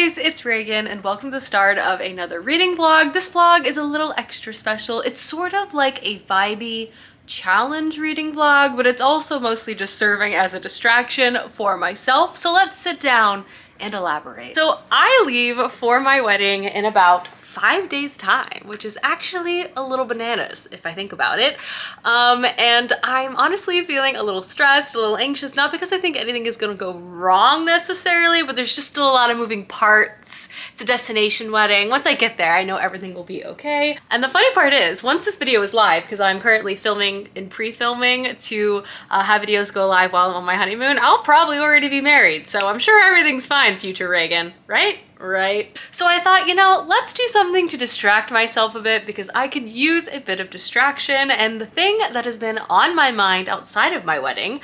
guys, it's Reagan and welcome to the start of another reading vlog. This vlog is a little extra special. It's sort of like a vibey challenge reading vlog, but it's also mostly just serving as a distraction for myself. So let's sit down and elaborate. So I leave for my wedding in about 5 days time, which is actually a little bananas if I think about it. And I'm honestly feeling a little stressed, a little anxious, not because I think anything is gonna go wrong necessarily, but there's just still a lot of moving parts. It's a destination wedding. Once I get there, I know everything will be okay. And the funny part is, once this video is live, because I'm currently filming and pre-filming to have videos go live while I'm on my honeymoon, I'll probably already be married. So I'm sure everything's fine, future Reagan, right? Right? So I thought, you know, let's do something to distract myself a bit because I could use a bit of distraction. And the thing that has been on my mind outside of my wedding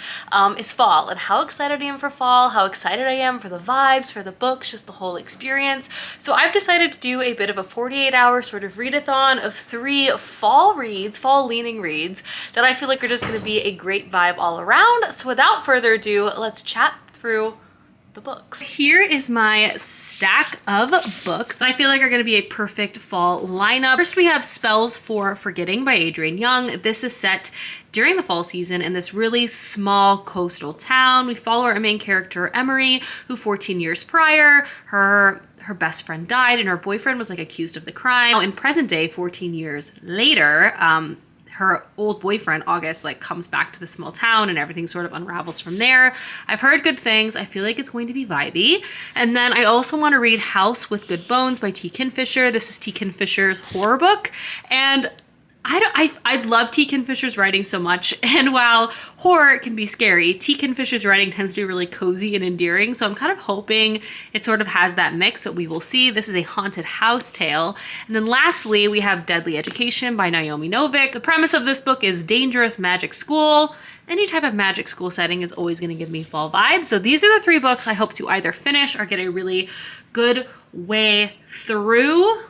is fall and how excited I am for fall, how excited I am for the vibes, for the books, just the whole experience. So I've decided to do a bit of a 48-hour sort of read-a-thon of 3 fall reads, fall leaning reads that I feel like are just going to be a great vibe all around. So without further ado, let's chat through the books. Here is my stack of books I feel like are going to be a perfect fall lineup. First, we have Spells for Forgetting by Adrienne Young. This is set during the fall season in this really small coastal town. We follow our main character, Emery, who 14 years prior, her best friend died and her boyfriend was like accused of the crime. Now, in present day, 14 years later, her old boyfriend, August, like comes back to the small town and everything sort of unravels from there. I've heard good things. I feel like it's going to be vibey. And then I also want to read House with Good Bones by T. Kingfisher. This is T. Kingfisher's horror book. And I love T. Kingfisher's writing so much. And while horror can be scary, T. Kingfisher's writing tends to be really cozy and endearing. So I'm kind of hoping it sort of has that mix, but we will see. This is a haunted house tale. And then lastly, we have Deadly Education by Naomi Novik. The premise of this book is dangerous magic school. Any type of magic school setting is always going to give me fall vibes. So these are the 3 books I hope to either finish or get a really good way through.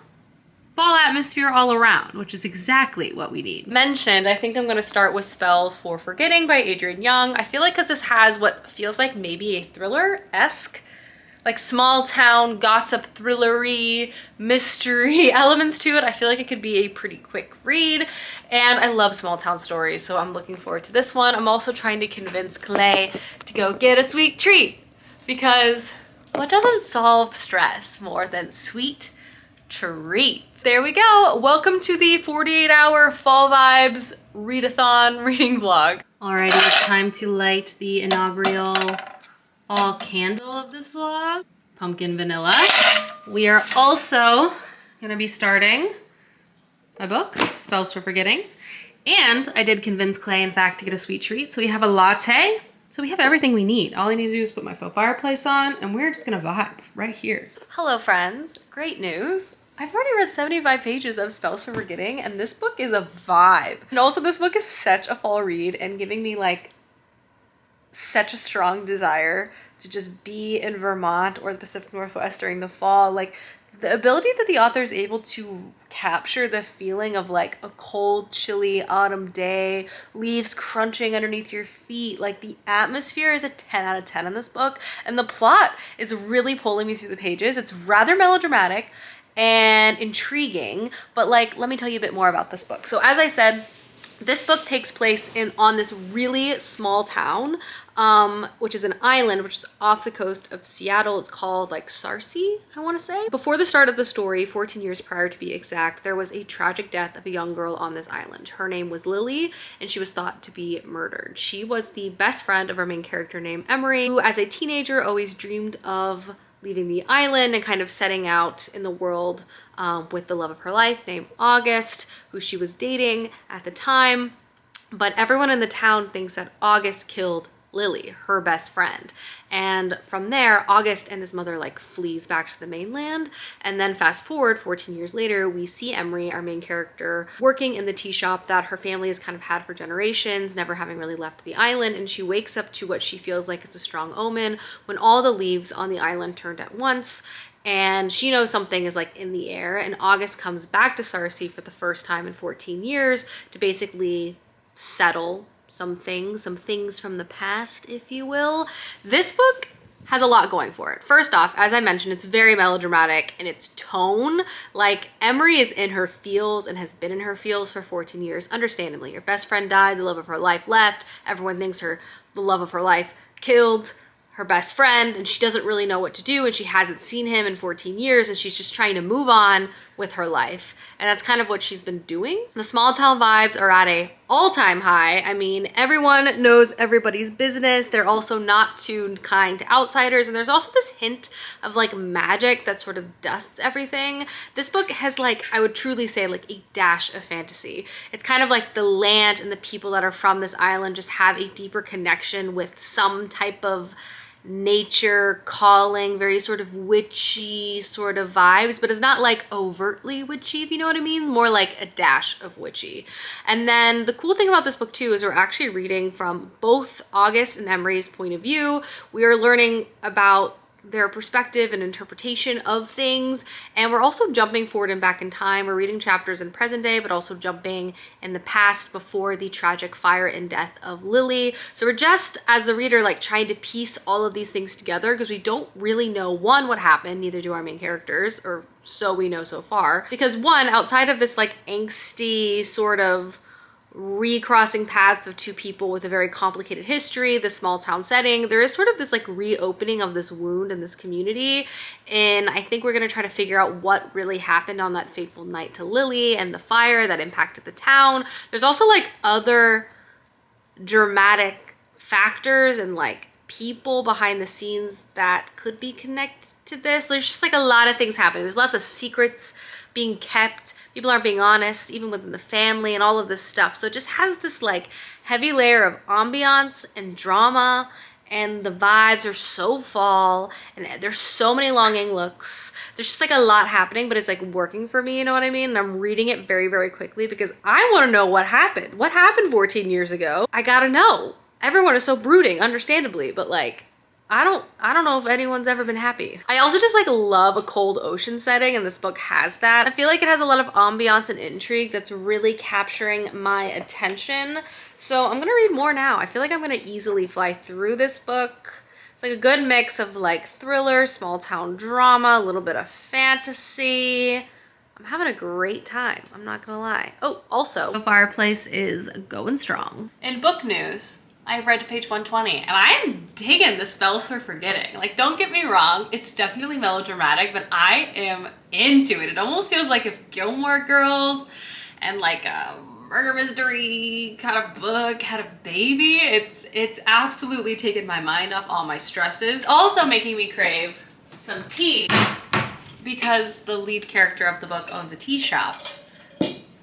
Fall atmosphere all around, which is exactly what we need. Mentioned, I think I'm going to start with Spells for Forgetting by Adrienne Young. I feel like because this has what feels like maybe a thriller-esque, like small town gossip thrillery mystery elements to it. I feel like it could be a pretty quick read, and I love small town stories, so I'm looking forward to this one. I'm also trying to convince Clay to go get a sweet treat, because what doesn't solve stress more than sweet treats? There we go. Welcome to the 48-hour fall vibes read-a-thon reading vlog. Alrighty, it's time to light the inaugural fall candle of this vlog. Pumpkin vanilla. We are also gonna be starting my book, Spells for Forgetting. And I did convince Clay, in fact, to get a sweet treat. So we have a latte. So we have everything we need. All I need to do is put my faux fireplace on and we're just gonna vibe right here. Hello friends, great news. I've already read 75 pages of Spells for Forgetting and this book is a vibe. And also this book is such a fall read and giving me like such a strong desire to just be in Vermont or the Pacific Northwest during the fall. Like the ability that the author is able to capture the feeling of like a cold, chilly autumn day, leaves crunching underneath your feet. Like the atmosphere is a 10 out of 10 in this book. And the plot is really pulling me through the pages. It's rather melodramatic and intriguing, but like, let me tell you a bit more about this book. So as I said, this book takes place on this really small town, which is an island, which is off the coast of Seattle. It's called like Sarcee, I want to say. Before the start of the story, 14 years prior to be exact, there was a tragic death of a young girl on this island. Her name was Lily, and she was thought to be murdered. She was the best friend of our main character named Emery, who as a teenager always dreamed of leaving the island and kind of setting out in the world with the love of her life named August, who she was dating at the time. But everyone in the town thinks that August killed Lily, her best friend. And from there, August and his mother like flees back to the mainland. And then fast forward 14 years later, we see Emery, our main character, working in the tea shop that her family has kind of had for generations, never having really left the island. And she wakes up to what she feels like is a strong omen when all the leaves on the island turned at once. And she knows something is like in the air. And August comes back to Sarcee for the first time in 14 years to basically settle some things from the past, if you will. This book has a lot going for it. First off, as I mentioned, it's very melodramatic in its tone. Like, Emery is in her feels and has been in her feels for 14 years, understandably. Her best friend died, the love of her life left. Everyone thinks the love of her life killed her best friend, and she doesn't really know what to do, and she hasn't seen him in 14 years, and she's just trying to move on with her life. And that's kind of what she's been doing. The small town vibes are at a all-time high. I mean, everyone knows everybody's business. They're also not too kind to outsiders, and there's also this hint of like magic that sort of dusts everything. This book has, like, I would truly say, like a dash of fantasy. It's kind of like the land and the people that are from this island just have a deeper connection with some type of nature calling, very sort of witchy sort of vibes, but it's not like overtly witchy, if you know what I mean, more like a dash of witchy. And then the cool thing about this book too is we're actually reading from both August and Emery's point of view. We are learning about their perspective and interpretation of things, and we're also jumping forward and back in time. We're reading chapters in present day, but also jumping in the past before the tragic fire and death of Lily. So we're just, as the reader, like trying to piece all of these things together, because we don't really know, one, what happened, neither do our main characters, or so we know so far. Because one, outside of this like angsty sort of recrossing paths of two people with a very complicated history, the small town setting, there is sort of this like reopening of this wound in this community. And I think we're going to try to figure out what really happened on that fateful night to Lily and the fire that impacted the town. There's also like other dramatic factors and like people behind the scenes that could be connected to this. There's just like a lot of things happening. There's lots of secrets being kept. People aren't being honest, even within the family, and all of this stuff. So it just has this like heavy layer of ambiance and drama, and the vibes are so fall, and there's so many longing looks. There's just like a lot happening, but it's like working for me, you know what I mean? And I'm reading it very, very quickly because I want to know what happened. What happened 14 years ago? I gotta know. Everyone is so brooding, understandably, but like, I don't know if anyone's ever been happy. I also just like love a cold ocean setting, and this book has that. I feel like it has a lot of ambiance and intrigue that's really capturing my attention. So I'm gonna read more now. I feel like I'm gonna easily fly through this book. It's like a good mix of like thriller, small town drama, a little bit of fantasy. I'm having a great time, I'm not gonna lie. Oh, also, the fireplace is going strong. In book news, I've read to page 120, and I am digging the Spells for Forgetting. Like, don't get me wrong, it's definitely melodramatic, but I am into it. It almost feels like if Gilmore Girls and like a murder mystery kind of book had a baby. It's absolutely taken my mind off all my stresses. Also making me crave some tea, because the lead character of the book owns a tea shop.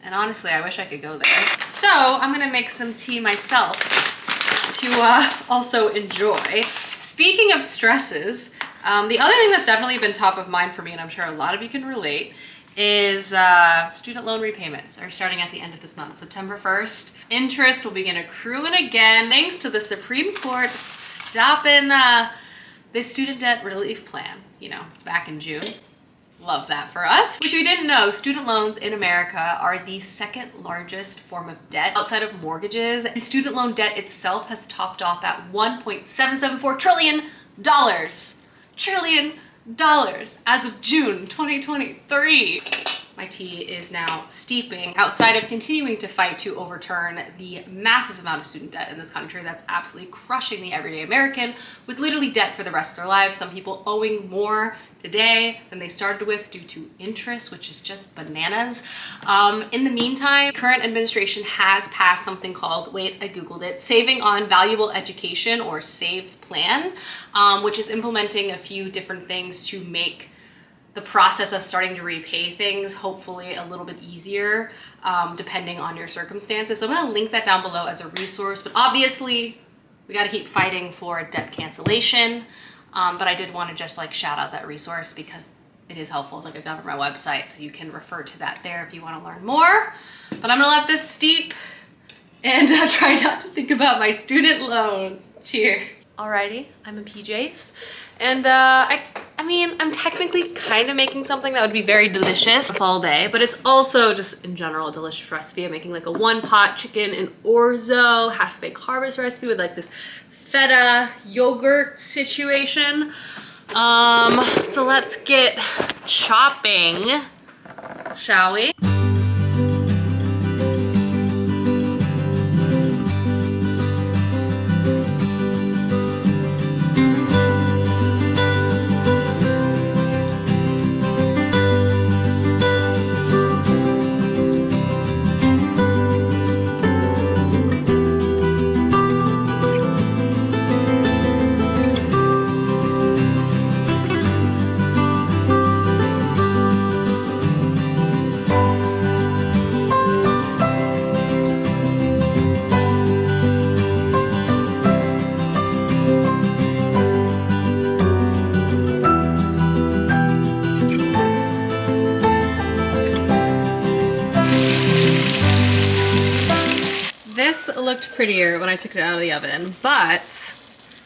And honestly, I wish I could go there. So I'm gonna make some tea myself to also enjoy. Speaking of stresses, the other thing that's definitely been top of mind for me, and I'm sure a lot of you can relate, is student loan repayments are starting at the end of this month, September 1st. Interest will begin accruing again, thanks to the Supreme Court stopping the student debt relief plan, you know, back in June. Love that for us. Which, if you didn't know, student loans in America are the second largest form of debt outside of mortgages, and student loan debt itself has topped off at $1.774 trillion as of June 2023. My tea is now steeping outside of continuing to fight to overturn the massive amount of student debt in this country that's absolutely crushing the everyday American, with literally debt for the rest of their lives. Some people owing more today than they started with due to interest, which is just bananas. In the meantime, current administration has passed something called, wait, I Googled it, Saving on Valuable Education, or SAVE plan, which is implementing a few different things to make the process of starting to repay things hopefully a little bit easier, depending on your circumstances. So I'm gonna link that down below as a resource, but obviously we gotta keep fighting for debt cancellation. But I did want to just like shout out that resource because it is helpful. It's like a government website, so you can refer to that there if you want to learn more. But I'm gonna let this steep and try not to think about my student loans. Cheers. Alrighty, I'm in PJs, and I mean, I'm technically kind of making something that would be very delicious fall day, but it's also just in general a delicious recipe. I'm making like a one-pot chicken and orzo half-baked harvest recipe with like this feta yogurt situation. So let's get chopping, shall we? This looked prettier when I took it out of the oven, but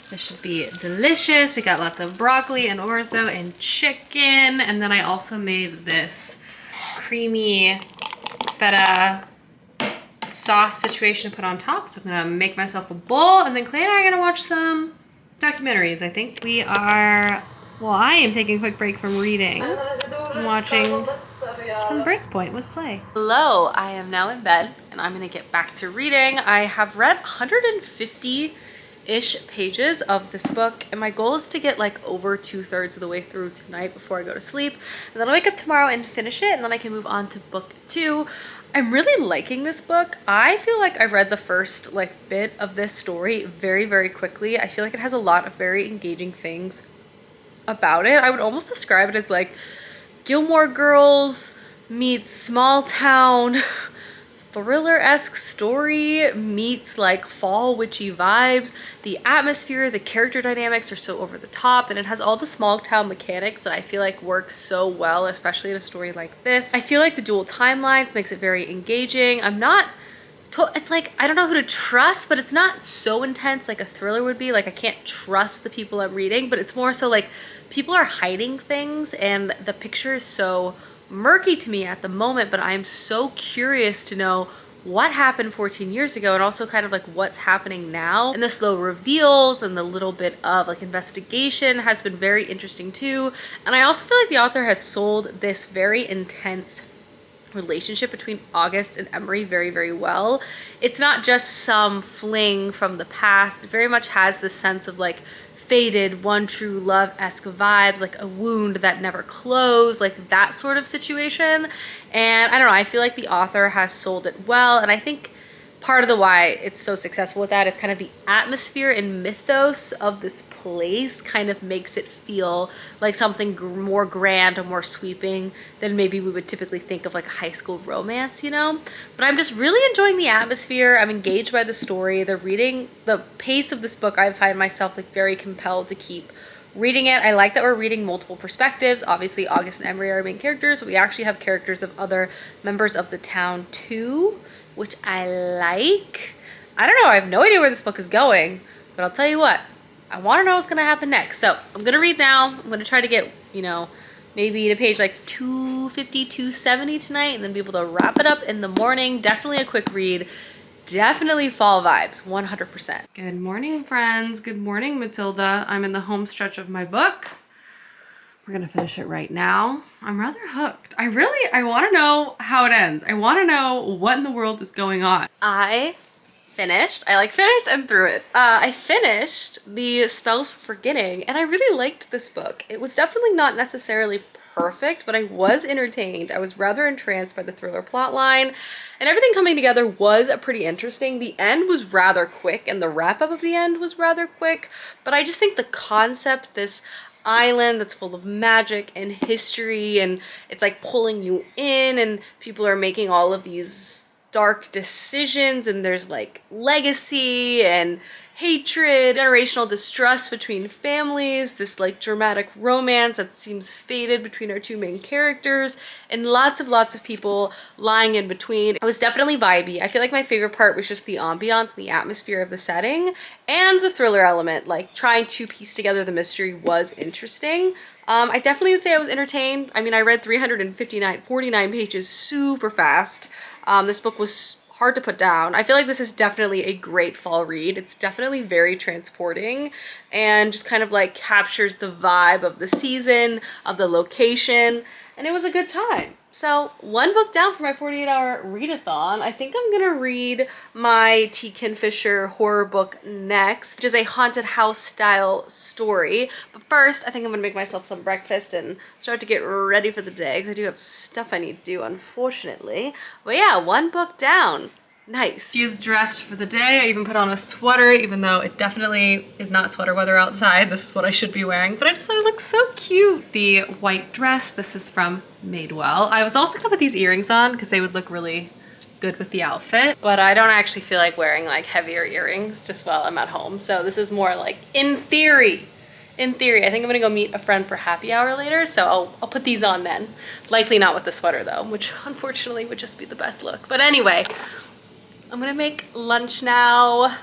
this should be delicious. We got lots of broccoli and orzo and chicken, and then I also made this creamy feta sauce situation to put on top. So I'm gonna make myself a bowl, and then Clay and I are gonna watch some documentaries, I think. I am taking a quick break from reading. I'm watching some Breakpoint with Clay. Hello, I am now in bed and I'm gonna get back to reading. I have read 150-ish pages of this book, and my goal is to get like over 2/3 of the way through tonight before I go to sleep. And then I'll wake up tomorrow and finish it, and then I can move on to book 2. I'm really liking this book. I feel like I read the first bit of this story very, very quickly. I feel like it has a lot of very engaging things about it. I would almost describe it as like Gilmore Girls meets small town thriller-esque story meets like fall witchy vibes. The atmosphere, the character dynamics are so over the top, and it has all the small town mechanics that I feel like work so well, especially in a story like this. I feel like the dual timelines makes it very engaging. It's like, I don't know who to trust, but it's not so intense like a thriller would be. Like, I can't trust the people I'm reading, but it's more so like people are hiding things, and the picture is so murky to me at the moment, but I'm so curious to know what happened 14 years ago, and also kind of like what's happening now. And the slow reveals and the little bit of like investigation has been very interesting too. And I also feel like the author has sold this very intense relationship between August and Emery very, very well. It's not just some fling from the past. It very much has this sense of like faded, one true love-esque vibes, like a wound that never closed, like that sort of situation. And I don't know, I feel like the author has sold it well, and I think part of the why it's so successful with that is kind of the atmosphere and mythos of this place kind of makes it feel like something more grand or more sweeping than maybe we would typically think of like high school romance, you know? But I'm just really enjoying the atmosphere. I'm engaged by the story. The pace of this book, I find myself like very compelled to keep reading it. I like that we're reading multiple perspectives. Obviously, August and Emery are our main characters, but we actually have characters of other members of the town too, which I like. I don't know, I have no idea where this book is going, but I'll tell you what, I want to know what's going to happen next. So I'm going to read now. I'm going to try to get, maybe to page like 250, 270 tonight, and then be able to wrap it up in the morning. Definitely a quick read. Definitely fall vibes, 100%. Good morning, friends. Good morning, Matilda. I'm in the home stretch of my book. We're gonna finish it right now. I'm rather hooked. I want to know how it ends. I want to know what in the world is going on. I finished and threw it. I finished the Spells for Forgetting, and I really liked this book. It was definitely not necessarily perfect, but I was entertained. I was rather entranced by the thriller plotline, and everything coming together was pretty interesting. The end was rather quick, and the wrap up of the end was rather quick, but I just think the concept, this island that's full of magic and history, and it's like pulling you in, and people are making all of these dark decisions, and there's like legacy and hatred, generational distrust between families, this like dramatic romance that seems faded between our two main characters, and lots of people lying in between. It was definitely vibey. I feel like my favorite part was just the ambiance, the atmosphere of the setting, and the thriller element. Like trying to piece together the mystery was interesting. I definitely would say I was entertained. I mean, I read 49 pages super fast. This book was hard to put down. I feel like this is definitely a great fall read. It's definitely very transporting and just kind of like captures the vibe of the season, of the location, and it was a good time. So one book down for my 48-hour read-a-thon. I think I'm gonna read my T. Kingfisher horror book next, which is a haunted house style story. But first, I think I'm gonna make myself some breakfast and start to get ready for the day, because I do have stuff I need to do, unfortunately. But yeah, one book down. Nice. She's dressed for the day. I even put on a sweater, even though it definitely is not sweater weather outside. This is what I should be wearing, but I just thought it looked so cute. The white dress, this is from Madewell. I was also gonna put these earrings on because they would look really good with the outfit, but I don't actually feel like wearing like heavier earrings just while I'm at home. So this is more like in theory. I think I'm gonna go meet a friend for happy hour later, so I'll put these on then. Likely not with the sweater though, which unfortunately would just be the best look. But anyway, I'm gonna make lunch now.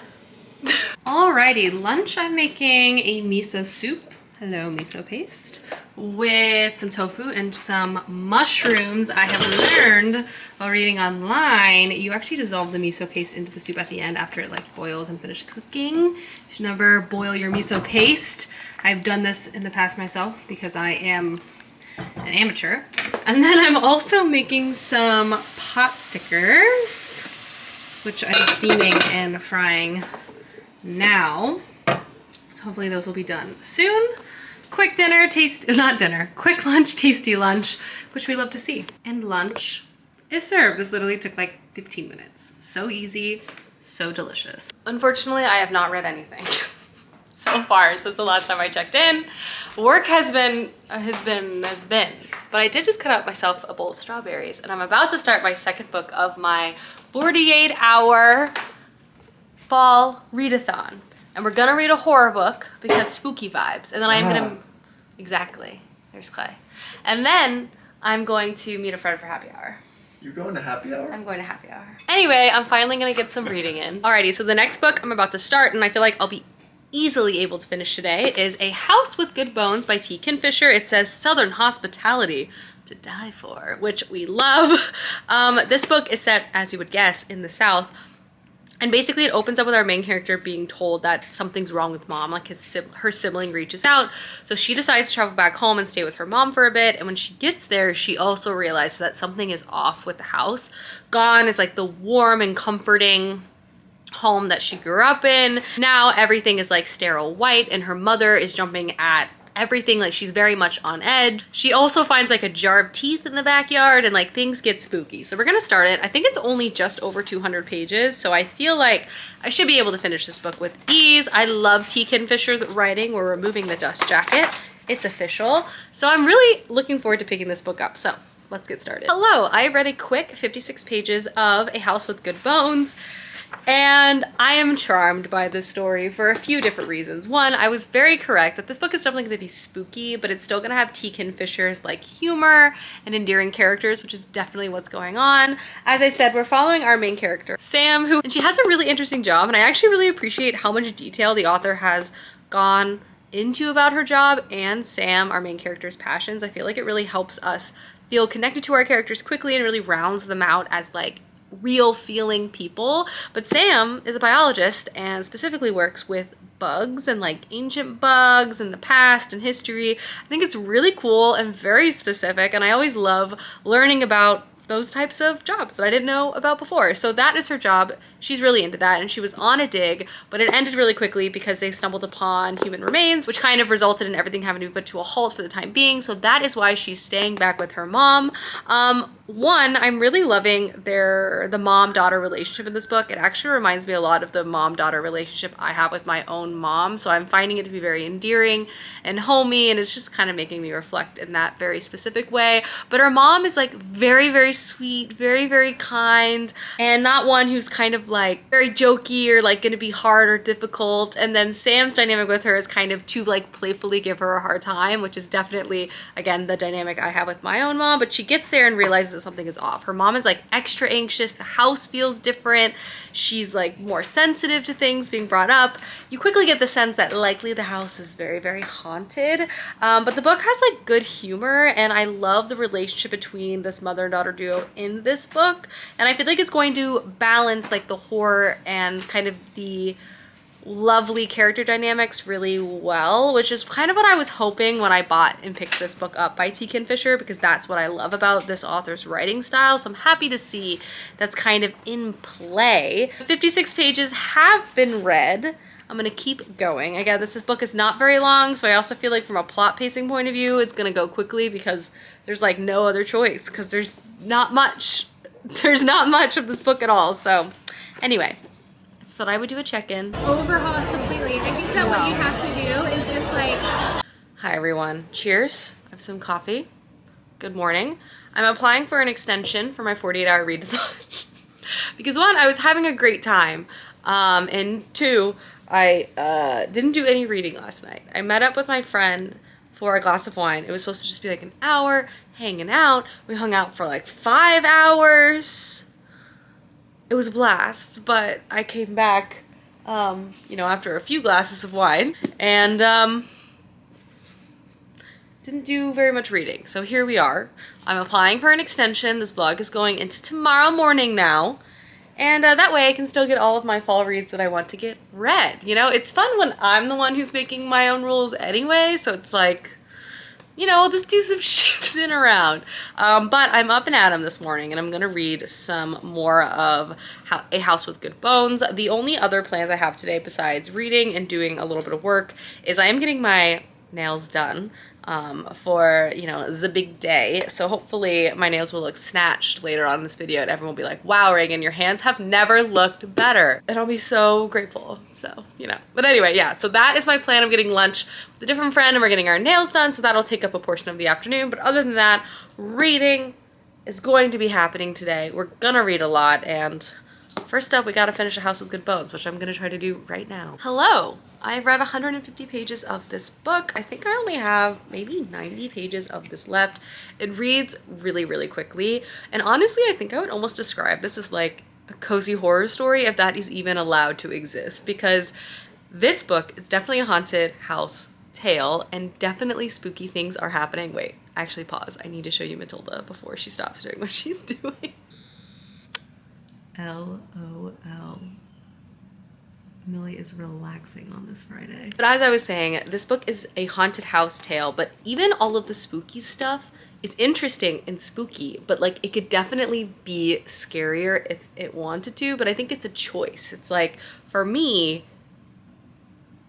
Alrighty, lunch I'm making a miso soup. Hello, miso paste. With some tofu and some mushrooms. I have learned while reading online, you actually dissolve the miso paste into the soup at the end after it like boils and finishes cooking. You should never boil your miso paste. I've done this in the past myself because I am an amateur. And then I'm also making some pot stickers, which I'm steaming and frying now. So hopefully those will be done soon. Quick dinner, quick lunch, tasty lunch, which we love to see. And lunch is served. This literally took like 15 minutes. So easy, so delicious. Unfortunately, I have not read anything so far since the last time I checked in. Work has been, but I did just cut out myself a bowl of strawberries, and I'm about to start my second book of my 48-hour fall read-a-thon. And we're gonna read a horror book because spooky vibes. And then I'm gonna, exactly, there's Clay. And then I'm going to meet a friend for happy hour. You're going to happy hour? I'm going to happy hour. Anyway, I'm finally gonna get some reading in. Alrighty, so the next book I'm about to start, and I feel like I'll be easily able to finish today, is A House with Good Bones by T. Kingfisher. It says Southern hospitality to die for, which we love. This book is set, as you would guess, in the South. And basically it opens up with our main character being told that something's wrong with mom, like her sibling reaches out. So she decides to travel back home and stay with her mom for a bit. And when she gets there, she also realizes that something is off with the house. Gone is like the warm and comforting home that she grew up in. Now everything is like sterile white, and her mother is jumping at everything, like she's very much on edge. She also finds like a jar of teeth in the backyard, and like things get spooky. So we're gonna start it. I think it's only just over 200 pages, so I feel like I should be able to finish this book with ease. I love T. Kingfisher's writing. We're removing the dust jacket. It's official. So I'm really looking forward to picking this book up. So let's get started. Hello, I read a quick 56 pages of A House with Good Bones. And I am charmed by this story for a few different reasons. One, I was very correct that this book is definitely going to be spooky, but it's still going to have T. Kingfisher's like humor and endearing characters, which is definitely what's going on. As I said, we're following our main character, Sam, and she has a really interesting job, and I actually really appreciate how much detail the author has gone into about her job and Sam, our main character's passions. I feel like it really helps us feel connected to our characters quickly and really rounds them out as like real feeling people. But Sam is a biologist and specifically works with bugs and like ancient bugs in the past and history. I think it's really cool and very specific, and I always love learning about those types of jobs that I didn't know about before. So that is her job. She's really into that, and she was on a dig, but it ended really quickly because they stumbled upon human remains, which kind of resulted in everything having to be put to a halt for the time being. So that is why she's staying back with her mom. One, I'm really loving the mom-daughter relationship in this book. It actually reminds me a lot of the mom-daughter relationship I have with my own mom. So I'm finding it to be very endearing and homey, and it's just kind of making me reflect in that very specific way. But her mom is like very, very sweet, very, very kind, and not one who's kind of like very jokey or like gonna be hard or difficult. And then Sam's dynamic with her is kind of to like playfully give her a hard time, which is definitely, again, the dynamic I have with my own mom. But she gets there and realizes that something is off. Her mom is like extra anxious. The house feels different. She's like more sensitive to things being brought up. You quickly get the sense that likely the house is very, very haunted. But the book has like good humor, and I love the relationship between this mother and daughter duo duo in this book, and I feel like it's going to balance like the horror and kind of the lovely character dynamics really well, which is kind of what I was hoping when I bought and picked this book up by T. Kingfisher, because that's what I love about this author's writing style. So I'm happy to see that's kind of in play. 56 pages have been read. I'm gonna keep going. Again, this book is not very long, so I also feel like from a plot pacing point of view, it's gonna go quickly because there's like no other choice, because there's not much of this book at all. So anyway, so that I would do a check-in. Overhauled completely. I think that what you have to do is just like... Hi everyone, cheers. I have some coffee. Good morning. I'm applying for an extension for my 48-hour read-a-thon. Because one, I was having a great time. And two, I didn't do any reading last night. I met up with my friend for a glass of wine. It was supposed to just be like an hour, hanging out. We hung out for like 5 hours. It was a blast, but I came back, you know, after a few glasses of wine and didn't do very much reading. So here we are. I'm applying for an extension. This vlog is going into tomorrow morning now. And that way I can still get all of my fall reads that I want to get read. You know, it's fun when I'm the one who's making my own rules anyway. So it's like, you know, I'll just do some shifting around. But I'm up and at 'em this morning, and I'm gonna read some more of A House with Good Bones. The only other plans I have today besides reading and doing a little bit of work is I am getting my nails done for, you know, the big day. So hopefully my nails will look snatched later on in this video and everyone will be like, wow, Reagan, your hands have never looked better. And I'll be so grateful. So, you know, but anyway, yeah, so that is my plan. I'm getting lunch with a different friend and we're getting our nails done. So that'll take up a portion of the afternoon. But other than that, reading is going to be happening today. We're gonna read a lot, and first up, we gotta finish A House with Good Bones, which I'm gonna try to do right now. Hello! I've read 150 pages of this book. I think I only have maybe 90 pages of this left. It reads really, really quickly. And honestly, I think I would almost describe this as like a cozy horror story, if that is even allowed to exist, because this book is definitely a haunted house tale and definitely spooky things are happening. Wait, actually pause. I need to show you Matilda before she stops doing what she's doing. LOL. Millie is relaxing on this Friday. But as I was saying, this book is a haunted house tale, but even all of the spooky stuff is interesting and spooky, but like it could definitely be scarier if it wanted to, but I think it's a choice. It's like, for me,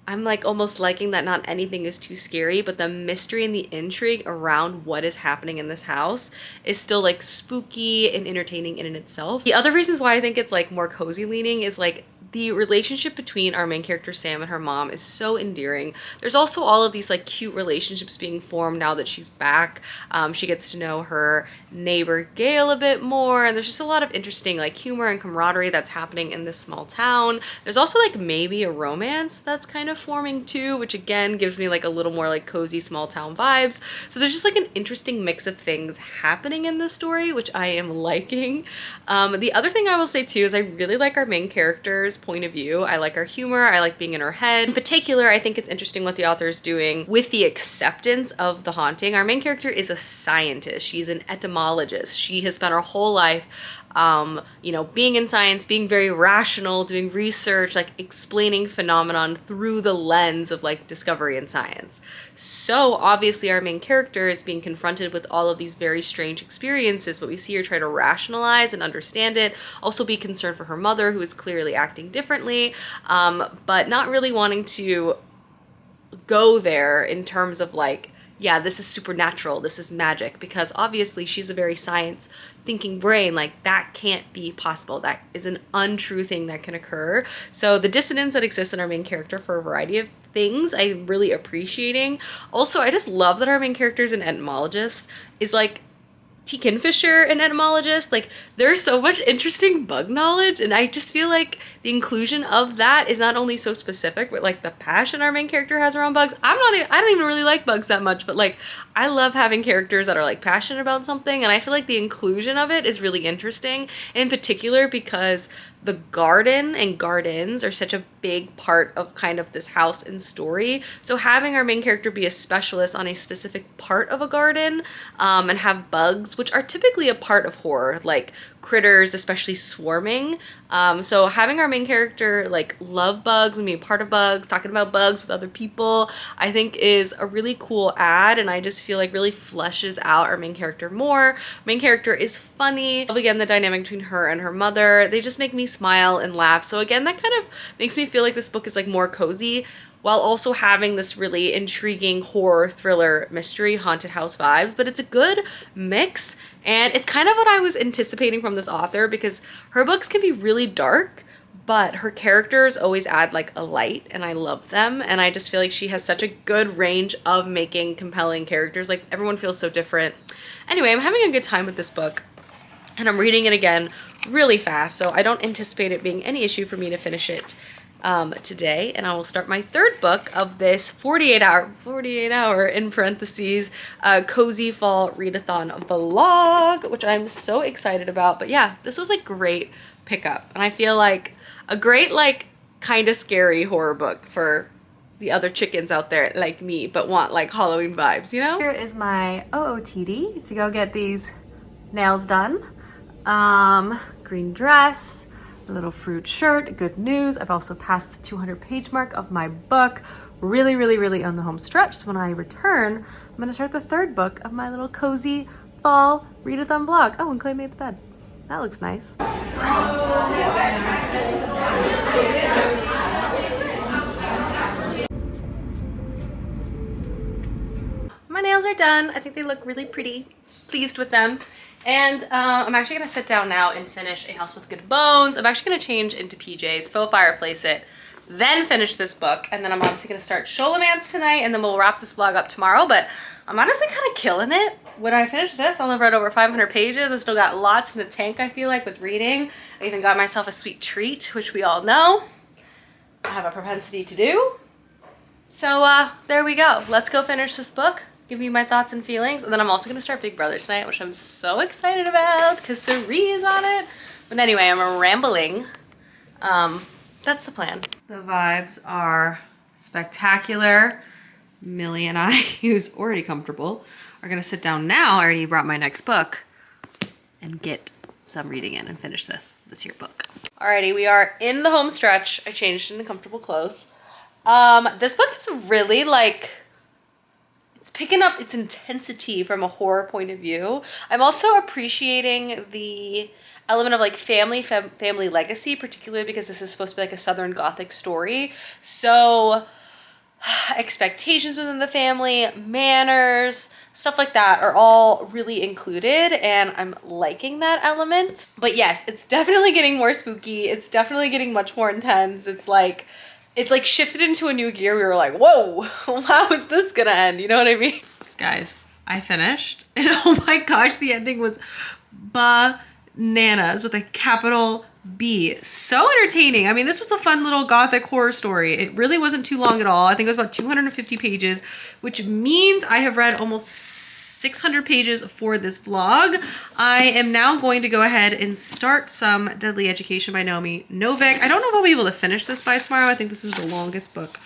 I'm like almost liking that not anything is too scary, but the mystery and the intrigue around what is happening in this house is still like spooky and entertaining in itself. The other reasons why I think it's like more cozy leaning is like the relationship between our main character Sam and her mom is so endearing. There's also all of these like cute relationships being formed now that she's back. She gets to know her neighbor Gail a bit more, and there's just a lot of interesting like humor and camaraderie that's happening in this small town. There's also like maybe a romance that's kind of forming too, which again gives me like a little more like cozy small town vibes. So there's just like an interesting mix of things happening in this story, which I am liking. The other thing I will say too is I really like our main character's point of view. I like her humor. I like being in her head. In particular, I think it's interesting what the author is doing with the acceptance of the haunting. Our main character is a scientist. She's an entomologist. She has spent her whole life you know, being in science, being very rational, doing research, like explaining phenomenon through the lens of like discovery and science. So obviously our main character is being confronted with all of these very strange experiences, but we see her try to rationalize and understand it, also be concerned for her mother, who is clearly acting differently, but not really wanting to go there in terms of like, yeah, this is supernatural, this is magic, because obviously she's a very science thinking brain, like that can't be possible. That is an untrue thing that can occur. So the dissonance that exists in our main character for a variety of things I'm really appreciating. Also, I just love that our main character is an entomologist, is like T. Kingfisher, an entomologist. Like there's so much interesting bug knowledge, and I just feel like the inclusion of that is not only so specific, but like the passion our main character has around bugs. I don't even really like bugs that much, but like I love having characters that are like passionate about something, and I feel like the inclusion of it is really interesting, in particular because the garden and gardens are such a big part of kind of this house and story. So having our main character be a specialist on a specific part of a garden, and have bugs, which are typically a part of horror, like critters, especially swarming. So having our main character like love bugs and be a part of bugs, talking about bugs with other people, I think is a really cool add, and I just feel like really fleshes out our main character more. Main character is funny. Again, the dynamic between her and her mother, they just make me smile and laugh. So again, that kind of makes me feel like this book is like more cozy, while also having this really intriguing horror thriller mystery haunted house vibes. But it's a good mix, and it's kind of what I was anticipating from this author, because her books can be really dark, but her characters always add like a light, and I love them. And I just feel like she has such a good range of making compelling characters. Like, everyone feels so different. Anyway, I'm having a good time with this book, and I'm reading it again really fast, so I don't anticipate it being any issue for me to finish it today. And I will start my third book of this 48 hour in parentheses cozy fall read-a-thon vlog, which I'm so excited about. But yeah, this was a great pickup, and I feel like a great like kind of scary horror book for the other chickens out there like me but want like Halloween vibes, you know? Here is my OOTD to go get these nails done. Green dress, a little fruit shirt. Good news, I've also passed the 200 page mark of my book. Really on the home stretch. So when I return, I'm gonna start the third book of my little cozy fall read-a-thon vlog. Oh, and Clay made the bed. That looks nice. My nails are done. I think they look really pretty. Pleased with them. And I'm actually gonna sit down now and finish A House with Good Bones. I'm actually gonna change into PJs, faux fireplace it, then finish this book. And then I'm obviously gonna start Sholomance tonight, and then we'll wrap this vlog up tomorrow. But I'm honestly kind of killing it. When I finish this, I'll have read over 500 pages. I still got lots in the tank, I feel like, with reading. I even got myself a sweet treat, which we all know I have a propensity to do. So there we go. Let's go finish this book, give you my thoughts and feelings, and then I'm also gonna start Big Brother tonight, which I'm so excited about because Sari is on it. But anyway, I'm rambling. That's the plan. The vibes are spectacular. Millie and I, who's already comfortable, are gonna sit down now. I already brought my next book and get some reading in and finish this year book. Alrighty, we are in the home stretch. I changed into comfortable clothes. This book is really like, it's picking up its intensity from a horror point of view. I'm also appreciating the element of like family legacy, particularly because this is supposed to be like a Southern Gothic story. So expectations within the family, manners, stuff like that are all really included, and I'm liking that element. But yes, it's definitely getting more spooky. It's definitely getting much more intense. It's like shifted into a new gear. We were like, whoa, how is this gonna end? You know what I mean? Guys, I finished, and oh my gosh, the ending was bananas with a capital B. So entertaining. I mean, this was a fun little Gothic horror story. It really wasn't too long at all. I think it was about 250 pages, which means I have read almost 600 pages for this vlog. I am now going to go ahead and start some Deadly Education by Naomi Novik. I don't know if I'll be able to finish this by tomorrow. I think this is the longest book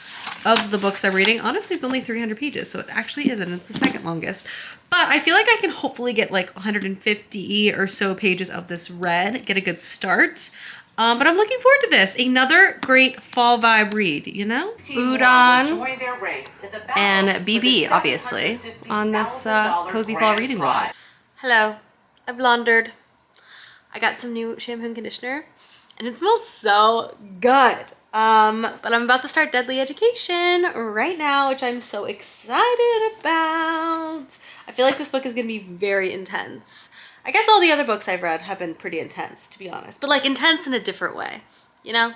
of the books I'm reading. Honestly, it's only 300 pages, so it actually isn't. It's the second longest. But I feel like I can hopefully get like 150 or so pages of this read, get a good start. But I'm looking forward to this. Another great fall vibe read, you know? Udon and BB, obviously, on this cozy fall reading vlog. Hello, I've laundered. I got some new shampoo and conditioner, and it smells so good. But I'm about to start Deadly Education right now, which I'm so excited about. I feel like this book is gonna be very intense. I guess all the other books I've read have been pretty intense, to be honest, but like intense in a different way, you know?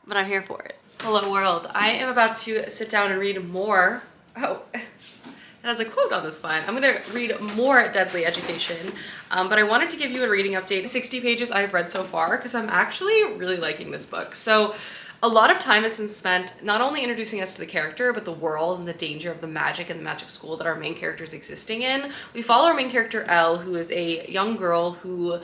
But I'm here for it. Hello world, I am about to sit down and read more. Oh, it has a quote on the spine. I'm gonna read more Deadly Education, but I wanted to give you a reading update. 60 pages I've read so far, because I'm actually really liking this book. So A lot of time has been spent not only introducing us to the character, but the world and the danger of the magic and the magic school that our main character is existing in. We follow our main character, Elle, who is a young girl who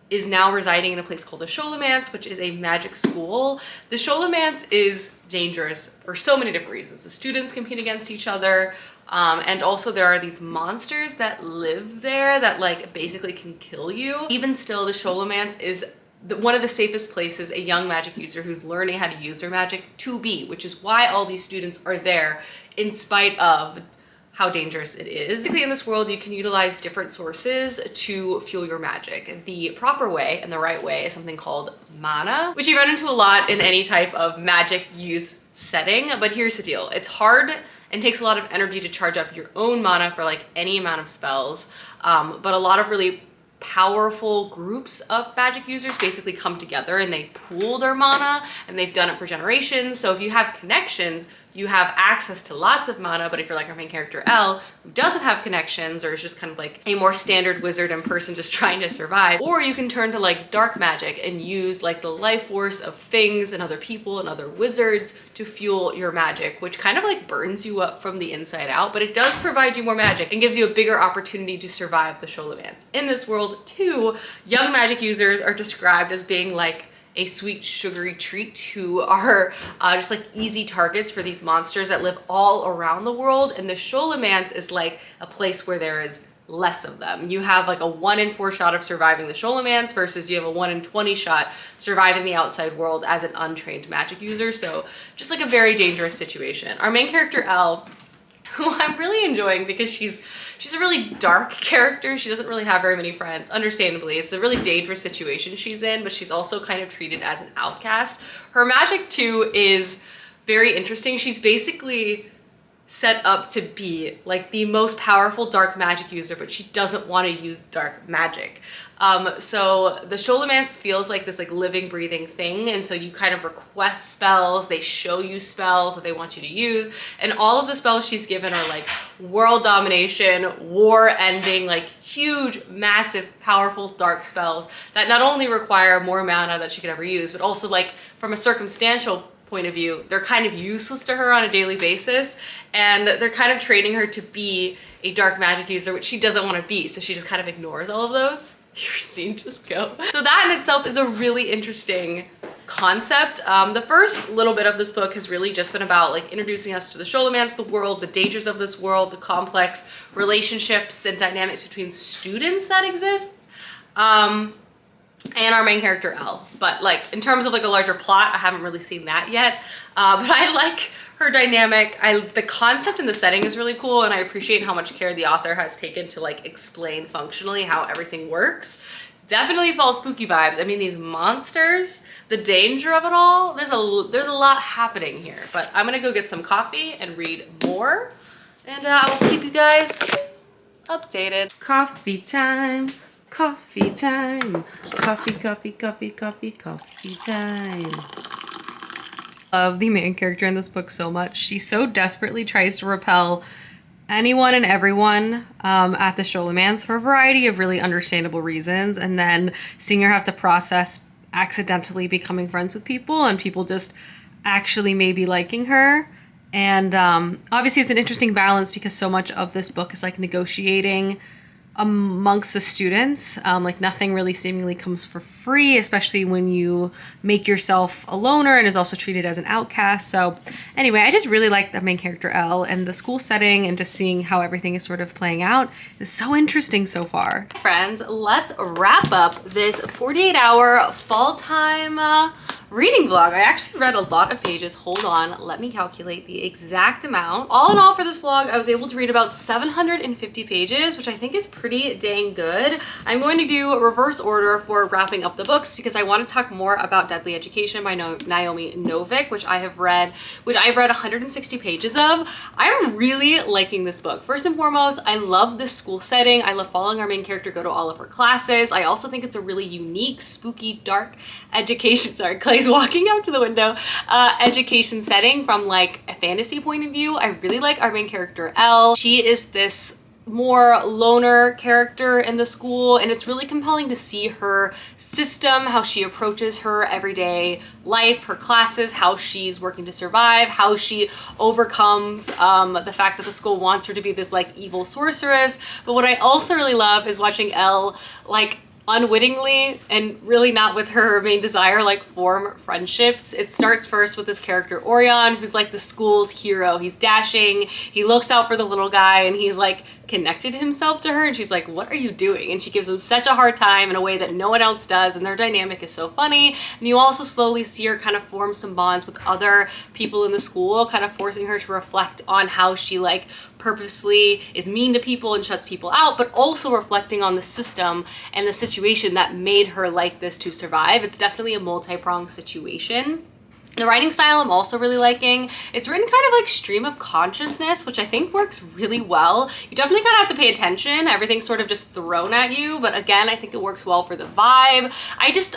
is now residing in a place called the Scholomance, which is a magic school. The Scholomance is dangerous for so many different reasons. The students compete against each other, and also there are these monsters that live there that like basically can kill you. Even still, the Scholomance is one of the safest places a young magic user who's learning how to use their magic to be, which is why all these students are there in spite of how dangerous it is. Basically in this world, you can utilize different sources to fuel your magic. The proper way and the right way is something called mana, which you run into a lot in any type of magic use setting. But here's the deal. It's hard and takes a lot of energy to charge up your own mana for like any amount of spells. But a lot of really powerful groups of magic users basically come together and they pool their mana, and they've done it for generations. So if you have connections, you have access to lots of mana. But if you're like our main character Elle, who doesn't have connections or is just kind of like a more standard wizard and person just trying to survive, or you can turn to like dark magic and use like the life force of things and other people and other wizards to fuel your magic, which kind of like burns you up from the inside out, but it does provide you more magic and gives you a bigger opportunity to survive the Scholomance. In this world too, young magic users are described as being like a sweet sugary treat who are just like easy targets for these monsters that live all around the world. And the Scholomance is like a place where there is less of them. You have like a 1 in 4 shot of surviving the Scholomance versus you have a 1 in 20 shot surviving the outside world as an untrained magic user. So just like a very dangerous situation. Our main character Elle, who I'm really enjoying because she's a really dark character. She doesn't really have very many friends, understandably. It's a really dangerous situation she's in, but she's also kind of treated as an outcast. Her magic too is very interesting. She's basically set up to be like the most powerful dark magic user, but she doesn't want to use dark magic. So the Scholomance feels like this like living, breathing thing. And so you kind of request spells, they show you spells that they want you to use. And all of the spells she's given are like world domination, war ending, like huge, massive, powerful dark spells that not only require more mana that she could ever use, but also like from a circumstantial point of view, they're kind of useless to her on a daily basis. And they're kind of training her to be a dark magic user, which she doesn't want to be. So she just kind of ignores all of those. Your scene just go. So that in itself is a really interesting concept. The first little bit of this book has really just been about like introducing us to the Scholomance, the world, the dangers of this world, the complex relationships and dynamics between students that exist, and our main character Elle. But like in terms of like a larger plot, I haven't really seen that yet. But I like her dynamic. The concept and the setting is really cool, and I appreciate how much care the author has taken to like explain functionally how everything works. Definitely fall spooky vibes. I mean, these monsters, the danger of it all, there's a lot happening here. But I'm gonna go get some coffee and read more, and I will keep you guys updated. Coffee time. Coffee time. Coffee, coffee, coffee, coffee, coffee time. Love the main character in this book so much. She so desperately tries to repel anyone and everyone at the Scholomance for a variety of really understandable reasons, and then seeing her have to process accidentally becoming friends with people and people just actually maybe liking her. And obviously it's an interesting balance because so much of this book is like negotiating amongst the students. Like nothing really seemingly comes for free, especially when you make yourself a loner and is also treated as an outcast. So anyway, I just really like the main character Elle, and the school setting and just seeing how everything is sort of playing out is so interesting so far. Friends, let's wrap up this 48-hour fall time reading vlog. I actually read a lot of pages. Hold on, let me calculate the exact amount. All in all for this vlog, I was able to read about 750 pages, which I think is pretty dang good. I'm going to do a reverse order for wrapping up the books because I want to talk more about Deadly Education by Naomi Novik, which I've read 160 pages of. I'm really liking this book. First and foremost, I love this school setting. I love following our main character go to all of her classes. I also think it's a really unique, spooky, dark education. Sorry, Clay's walking out to the window. Education setting from like a fantasy point of view. I really like our main character Elle. She is this more loner character in the school, and it's really compelling to see her system, how she approaches her everyday life, her classes, how she's working to survive, how she overcomes the fact that the school wants her to be this like evil sorceress. But what I also really love is watching Elle like unwittingly and really not with her main desire like form friendships. It starts first with this character Orion, who's like the school's hero. He's dashing, he looks out for the little guy, and he's like connected himself to her, and she's like, what are you doing? And she gives him such a hard time in a way that no one else does, and their dynamic is so funny. And you also slowly see her kind of form some bonds with other people in the school, kind of forcing her to reflect on how she like purposely is mean to people and shuts people out, but also reflecting on the system and the situation that made her like this to survive. It's definitely a multi-pronged situation. The writing style I'm also really liking. It's written kind of like stream of consciousness, which I think works really well. You definitely kind of have to pay attention. Everything's sort of just thrown at you, but again, I think it works well for the vibe.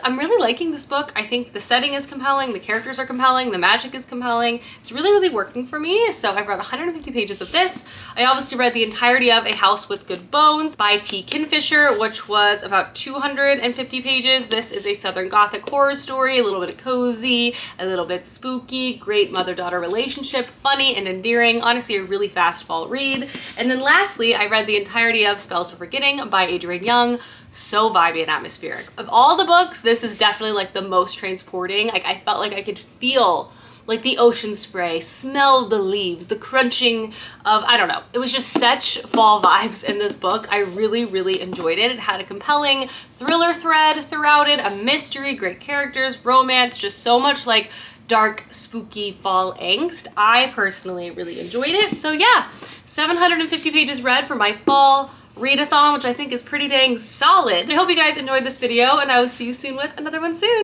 I'm really liking this book. I think the setting is compelling, the characters are compelling, the magic is compelling. It's really, really working for me. So I've read 150 pages of this. I obviously read the entirety of A House with Good Bones by T. Kinfisher, which was about 250 pages. This is a Southern Gothic horror story, a little bit cozy, a little bit spooky, great mother-daughter relationship, funny and endearing. Honestly, a really fast fall read. And then lastly, I read the entirety of Spells for Forgetting by Adrienne Young. So vibey and atmospheric. Of all the books, this is definitely like the most transporting. Like I felt like I could feel like the ocean spray, smell the leaves, the crunching of, I don't know. It was just such fall vibes in this book. I really, really enjoyed it. It had a compelling thriller thread throughout it, a mystery, great characters, romance, just so much like dark, spooky fall angst. I personally really enjoyed it. So yeah, 750 pages read for my fall read-a-thon, which I think is pretty dang solid. I hope you guys enjoyed this video, and I will see you soon with another one soon.